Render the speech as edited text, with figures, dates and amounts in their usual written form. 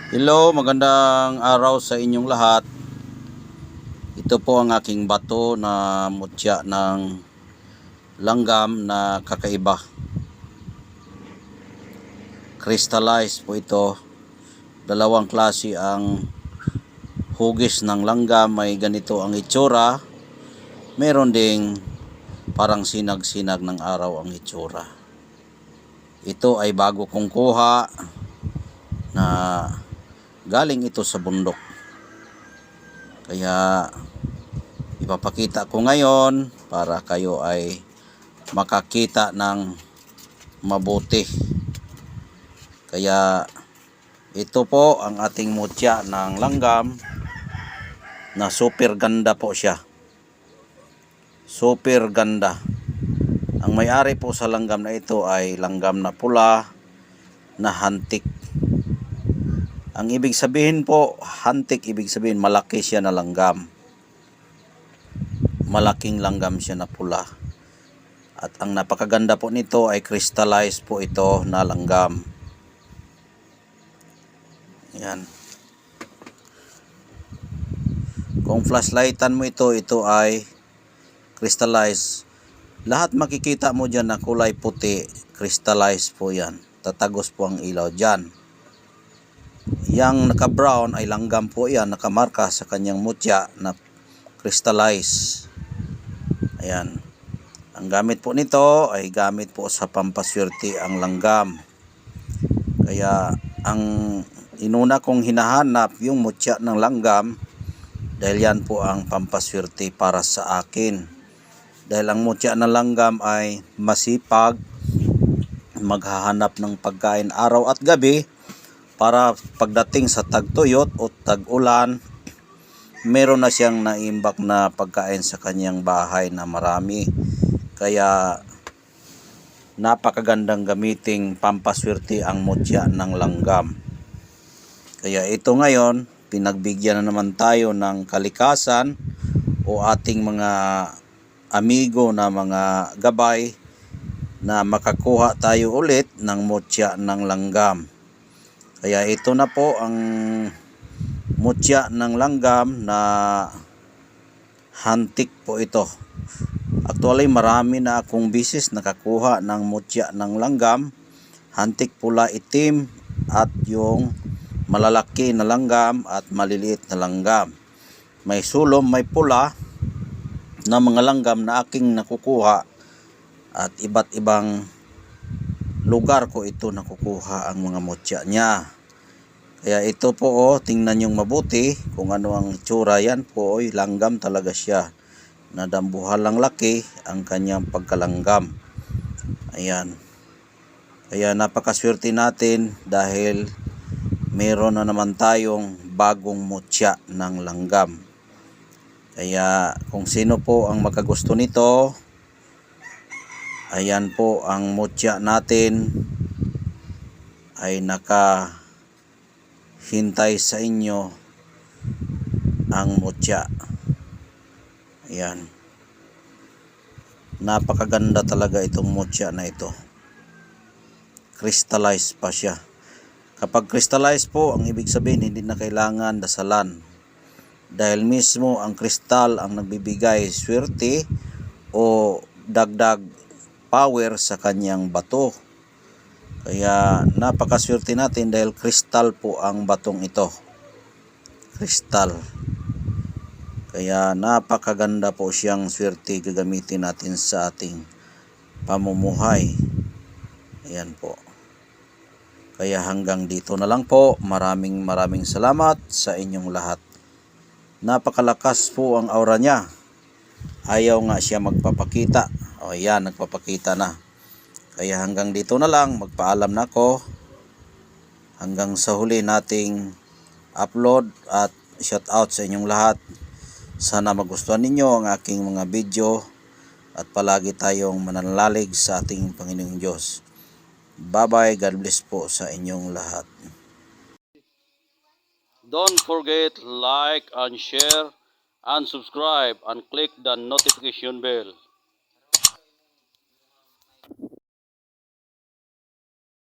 Hello, magandang araw sa inyong lahat. Ito po ang aking bato na mutya ng langgam na kakaiba. Crystallized po ito. Dalawang klase ang hugis ng langgam. May ganito ang itsura. Meron ding parang sinag-sinag ng araw ang itsura. Ito ay bago kong kuha na galing ito sa bundok. Kaya ipapakita ko ngayon para kayo ay makakita ng mabuti. Kaya ito po ang ating mutya ng langgam na super ganda po siya. Super ganda. Ang may-ari po sa langgam na ito ay langgam na pula na hantik. Ang ibig sabihin po, hantik, ibig sabihin malaki siya na langgam. Malaking langgam siya na pula. At ang napakaganda po nito ay crystallized po ito na langgam. Yan. Kung flashlightan mo ito, ito ay crystallized. Lahat makikita mo dyan na kulay puti, crystallized po yan. Tatagos po ang ilaw dyan. Yang naka-brown ay langgam po yan, nakamarka sa kanyang mutya na crystallized. Ayan. Ang gamit po nito ay gamit po sa pampaswerte ang langgam. Kaya ang inuna kong hinahanap yung mutya ng langgam dahil yan po ang pampaswerte para sa akin. Dahil ang mutya ng langgam ay masipag, maghahanap ng pagkain araw at gabi para pagdating sa tagtuyot o tag-ulan, meron na siyang naimbak na pagkain sa kanyang bahay na marami. Kaya napakagandang gamiting pampaswerte ang mutya ng langgam. Kaya ito ngayon, pinagbigyan na naman tayo ng kalikasan o ating mga amigo na mga gabay na makakuha tayo ulit ng mutya ng langgam. Kaya ito na po ang mutya ng langgam na hantik po ito. Actually, marami na akong bisis nakakuha ng mutya ng langgam. Hantik, pula, itim at yung malalaki na langgam at maliliit na langgam. May sulom, may pula na mga langgam na aking nakukuha at iba't ibang lugar ko ito nakukuha ang mga mutya niya. Kaya ito po, tingnan yung mabuti kung ano ang itsura. Yan po, langgam talaga siya. Nadambuhalang laki ang kanyang pagkalanggam. Ayan. Kaya napakaswerte natin dahil meron na naman tayong bagong mutya ng langgam. Kaya kung sino po ang makagusto nito, ayan po ang mutya natin ay nakahintay sa inyo ang mutya. Ayan. Napakaganda talaga itong mutya na ito. Crystallized pa siya. Kapag crystallized po, ang ibig sabihin hindi na kailangan dasalan. Dahil mismo ang kristal ang nagbibigay swerte o dagdag power sa kanyang bato. Kaya napakaswerte natin dahil kristal po ang batong ito. Kristal. Kaya napakaganda po siyang swerte gagamitin natin sa ating pamumuhay. Ayan po. Kaya hanggang dito na lang po. Maraming salamat sa inyong lahat. Napakalakas po ang aura niya. Ayaw nga siya magpapakita. O yan, nagpapakita na. Kaya hanggang dito na lang. Magpaalam na ako. Hanggang sa huli nating upload at shout out sa inyong lahat. Sana magustuhan ninyo ang aking mga video at palagi tayong mananalig sa ating Panginoong Diyos. Bye-bye. God bless po sa inyong lahat. Don't forget like and share and subscribe and click the notification bell.